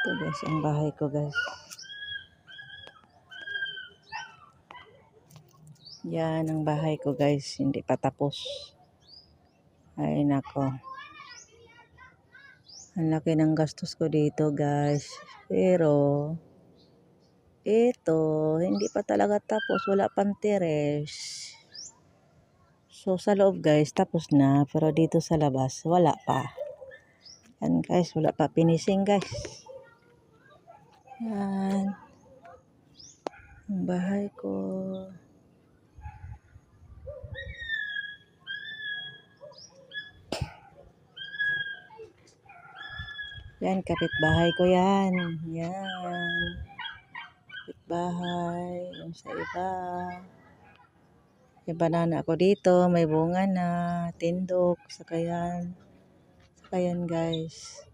Ito guys, ang bahay ko guys. Yan ang bahay ko guys. Hindi pa tapos. Ay nako. Ang laki ng gastos ko dito guys. Pero, ito, hindi pa talaga tapos. Wala pang teres. So, sa loob guys, tapos na. Pero dito sa labas, wala pa. Yan guys, wala pa finishing guys. Yan. Ang bahay ko. Yan, kapitbahay ko yan. Yan. Kapitbahay. Yung sa iba. May banana ako dito. May bunga na. Tindok. Saka yan. Saka yan guys.